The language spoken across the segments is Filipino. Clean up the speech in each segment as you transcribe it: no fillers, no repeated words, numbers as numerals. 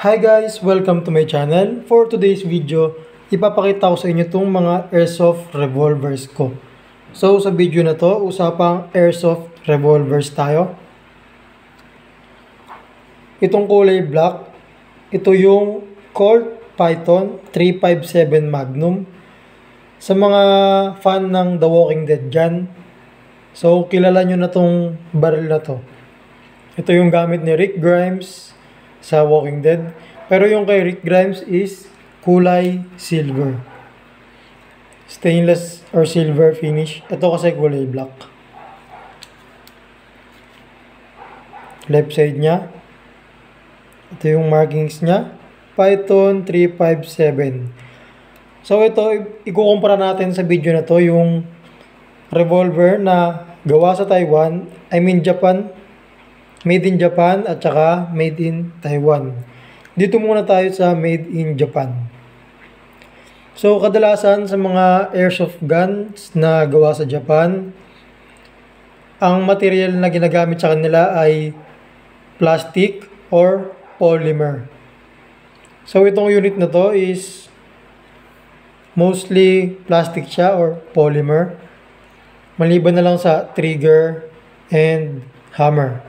Hi guys! Welcome to my channel. For today's video, ipapakita ko sa inyo itong mga airsoft revolvers ko. So sa video na to, usapang airsoft revolvers tayo. Itong kulay black, ito yung Colt Python 357 Magnum. Sa mga fan ng The Walking Dead dyan, so kilala nyo na tong baril na to. Ito yung gamit ni Rick Grimes sa Walking Dead. Pero yung kay Rick Grimes is kulay silver. Stainless or silver finish. Ito kasi kulay black. Left side niya. Ito yung markings niya. Python 357. So ito, ikukumpara natin sa video na to yung revolver na gawa sa Taiwan. Japan. Made in Japan at saka made in Taiwan. Dito muna tayo sa made in Japan. So kadalasan sa mga airsoft guns na gawa sa Japan, ang material na ginagamit sa kanila ay plastic or polymer. So itong unit na to is mostly plastic siya or polymer. Maliban na lang sa trigger and hammer.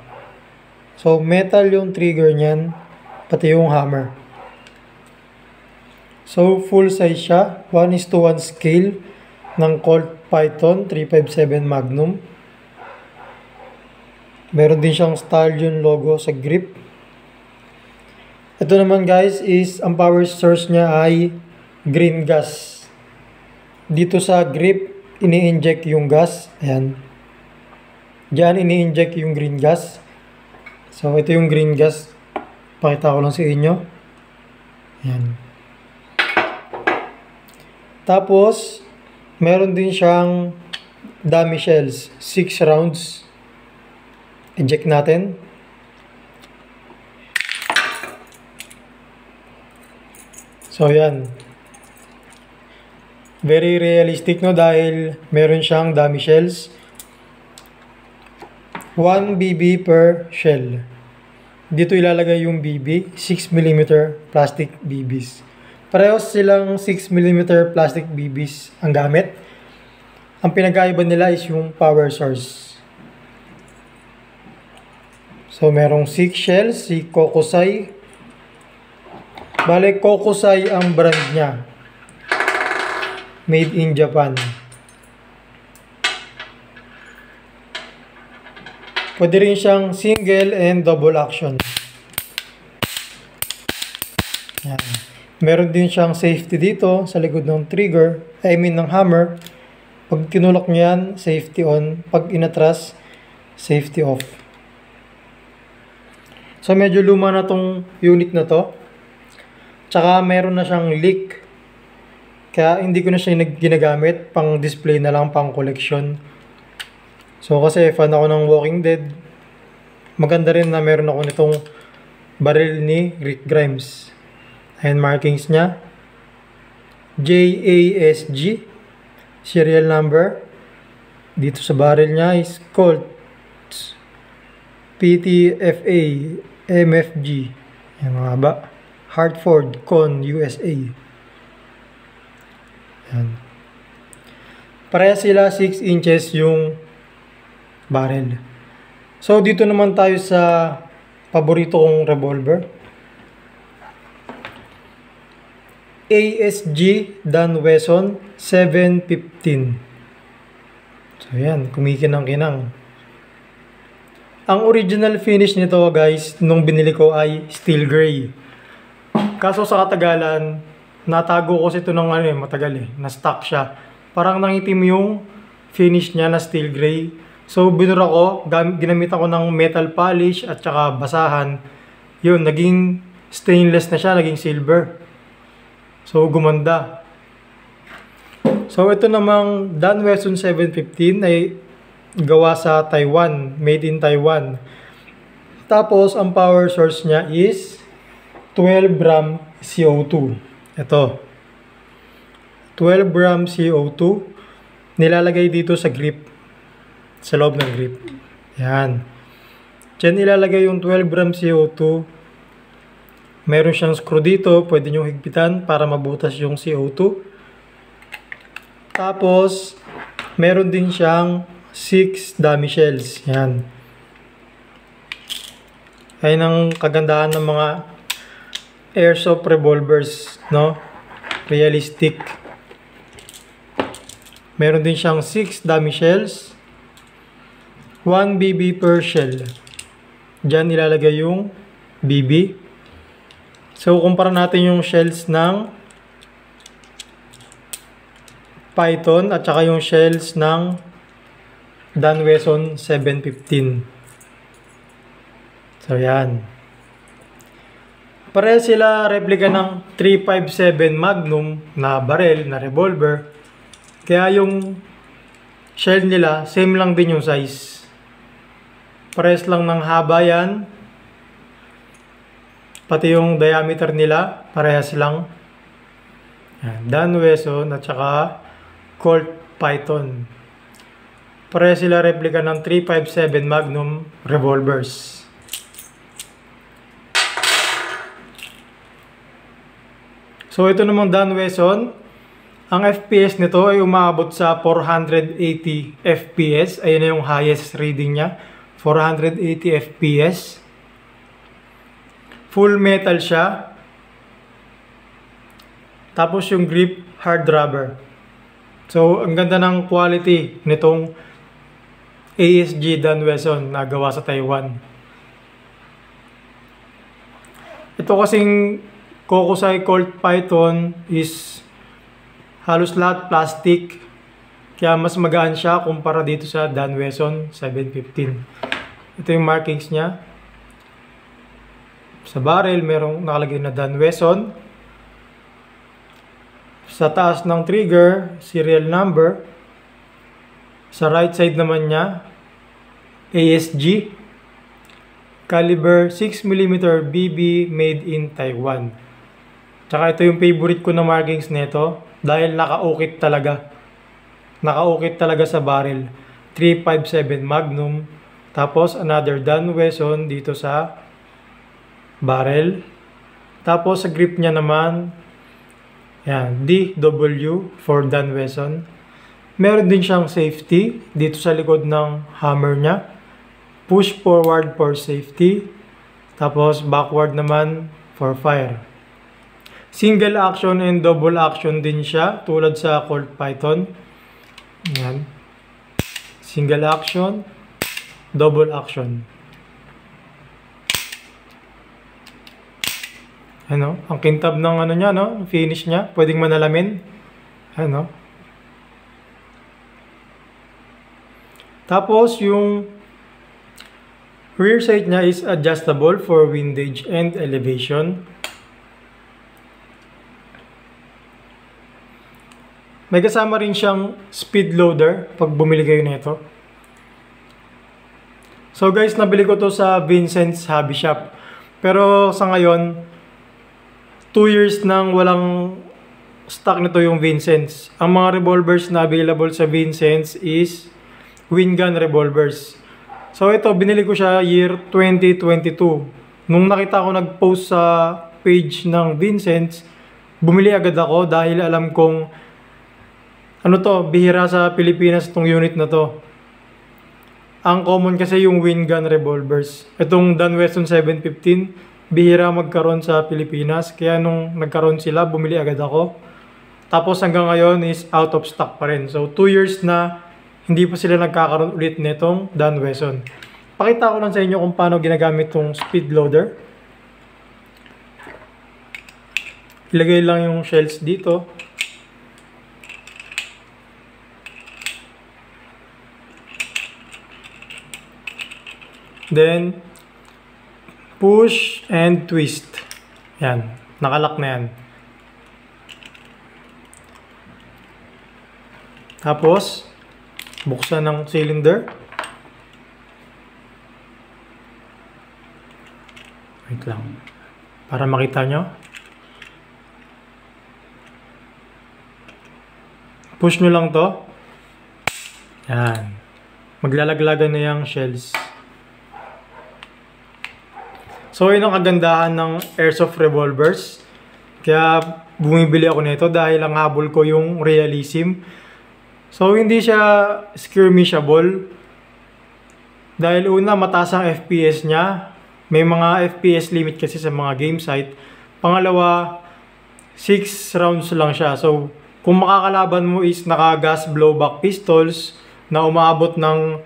So, metal yung trigger niyan, pati yung hammer. So, full size siya. 1:1 scale ng Colt Python 357 Magnum. Meron din siyang Stallion logo sa grip. Ito naman guys is, ang power source niya ay green gas. Dito sa grip, ini-inject yung gas. Ayan. Diyan, ini-inject yung green gas. So, ito yung green gas. Pakita ko lang sa inyo. Ayan. Tapos, meron din siyang dummy shells. 6 rounds. Eject natin. So, ayan. Very realistic, no? Dahil meron siyang dummy shells. 1 BB per shell. Dito ilalagay yung BB, 6mm plastic BBs. Parehas silang 6mm plastic BBs ang gamit. Ang pinagkaiba nila is yung power source. So merong 6 shells, si Kokusai. Bale, Kokusai ang brand niya. Made in Japan. Pwede rin siyang single and double action. Yan. Meron din siyang safety dito sa likod ng trigger, ng hammer. Pag tinulak niyo yan, safety on. Pag inatras, safety off. So medyo luma na tong unit na to. Tsaka meron na siyang leak. Kaya hindi ko na siya ginagamit, pang display na lang, pang collection. So kasi fan ako ng Walking Dead. Maganda rin na meron ako nitong baril ni Rick Grimes. Ayan markings niya. JASG. Serial number. Dito sa baril niya is Colt PTFA MFG. Ayan mga ba. Hartford Con USA. Ayan. Pareha sila 6 inches yung barrel. So dito naman tayo sa paborito kong revolver. ASG Dan Wesson 715. So yan, kumikinang-kinang. Ang original finish nito guys, nung binili ko ay steel gray. Kaso sa katagalan, natago ko ito ng matagal na-stock siya. Parang nangitim yung finish niya na steel gray. So, binura ko, ginamit ako ng metal polish at saka basahan. Yun, naging stainless na siya, naging silver. So, gumanda. So, ito namang Dan Wesson 715 ay gawa sa Taiwan, made in Taiwan. Tapos, ang power source niya is 12 gram CO2. Ito. 12 gram CO2. Nilalagay dito sa grip. Sa loob ng grip. Yan. Diyan ilalagay yung 12 gram CO2 Meron siyang screw dito, pwede nyo higpitan para mabutas yung CO2. Tapos, meron din siyang 6 dummy shells. Yan. Ayun ang kagandahan ng mga airsoft revolvers, no? Realistic. Meron din siyang 6 dummy shells. 1 BB per shell. Diyan ilalagay yung BB. So, kumpara natin yung shells ng Python at saka yung shells ng Dan Wesson 715. So, yan. Pareha sila replika ng 357 Magnum na barrel, na revolver. Kaya yung shell nila, same lang din yung size. Parehas lang ng haba yan. Pati yung diameter nila, parehas lang. Yan. Dan Wesson at saka Colt Python. Parehas sila replika ng 357 Magnum revolvers. So ito namang Dan Wesson, ang FPS nito ay umaabot sa 480 FPS. Ayun na yung highest reading niya, 480 FPS. Full metal siya. Tapos yung grip, hard rubber. So ang ganda ng quality nitong ASG Dan Wesson na gawa sa Taiwan. Ito kasing Kokusai Colt Python is halos lahat plastic. Kaya mas magaan siya kumpara dito sa Dan Wesson 715. Ito yung markings niya. Sa barrel, merong nakalagay na Dan Wesson. Sa taas ng trigger, serial number. Sa right side naman niya, ASG. Caliber 6mm BB made in Taiwan. Tsaka ito yung favorite ko na markings nito dahil naka-ukit talaga. Naka-ukit talaga sa barrel. 357 Magnum. Tapos another Dan Wesson dito sa barrel. Tapos sa grip niya naman, yan, DW for Dan Wesson. Meron din siyang safety dito sa likod ng hammer niya. Push forward for safety. Tapos backward naman for fire. Single action and double action din siya, tulad sa Colt Python. Yan. Single action, double action. Ano? Ang kintab ng ano niya, no? Finish niya, pwedeng manalamin. Ano? Tapos yung rear sight niya is adjustable for windage and elevation. May kasama rin siyang speed loader pag bumili kayo nito. So guys, nabili ko to sa Vincent's Hobby Shop. Pero sa ngayon, 2 years nang walang stock nito yung Vincent's. Ang mga revolvers na available sa Vincent's is wind gun revolvers. So ito, binili ko siya year 2022. Nung nakita ko nag-post sa page ng Vincent's, bumili agad ako dahil alam kong ano to, bihira sa Pilipinas itong unit na to. Ang common kasi yung wind gun revolvers. Itong Dan Wesson 715, bihira magkaroon sa Pilipinas. Kaya nung nagkaroon sila, bumili agad ako. Tapos hanggang ngayon is out of stock pa rin. So 2 years na hindi pa sila nagkakaroon ulit nitong Dan Wesson. Pakita ko lang sa inyo kung paano ginagamit itong speed loader. Ilagay lang yung shells dito. Then, push and twist. Yan. Nakalock na yan. Tapos, buksan ng cylinder. Wait lang. Para makita nyo. Push nyo lang to. Yan. Maglalaglagan na yung shells. So yun ang kagandahan ng airsoft revolvers. Kaya bumibili ako nito dahil ang habol ko yung realism. So hindi siya skirmishable. Dahil una, mataas ang FPS niya. May mga FPS limit kasi sa mga game site. Pangalawa, 6 rounds lang siya. So kung makakalaban mo is naka-gas blowback pistols na umaabot ng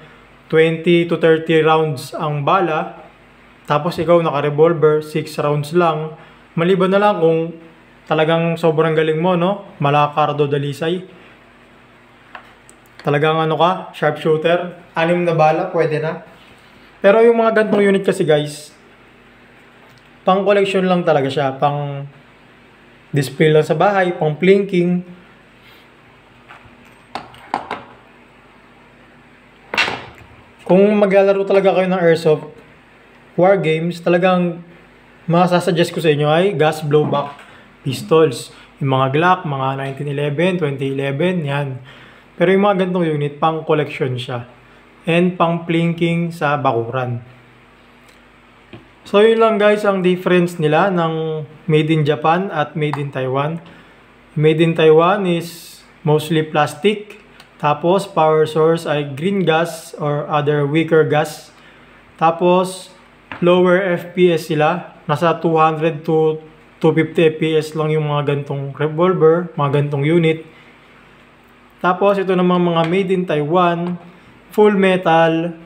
20 to 30 rounds ang bala, tapos ikaw naka-revolver, 6 rounds lang, maliban na lang kung talagang sobrang galing mo, no? Malakardo dalisay. Talagang ano ka, sharpshooter, 6 na bala, pwede na. Pero yung mga gantong unit kasi guys, pang collection lang talaga siya, pang display lang sa bahay, pang plinking. Kung maglalaro talaga kayo ng airsoft war games, talagang masasuggest ko sa inyo ay gas blowback pistols. Yung mga Glock, mga 1911, 2011, yan. Pero yung mga ganitong unit, pang collection siya. And pang plinking sa bakuran. So yun lang guys ang difference nila ng made in Japan at made in Taiwan. Made in Taiwan is mostly plastic. Tapos power source ay green gas or other weaker gas. Tapos lower FPS sila. Nasa 200 to 250 FPS lang yung mga gantong revolver, mga gantong unit. Tapos ito namang mga made in Taiwan, full metal,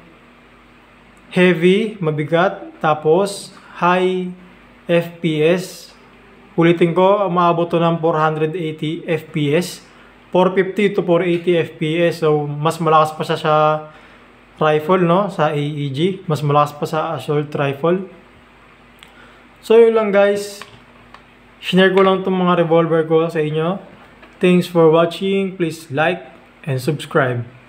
heavy, mabigat, tapos high FPS. Ulitin ko, umaabot to ng 480 FPS. 450 to 480 FPS. So mas malakas pa siya sa rifle, no? Sa AEG. Mas malakas pa sa assault rifle. So yun lang guys. Share ko lang itong mga revolver ko sa inyo. Thanks for watching. Please like and subscribe.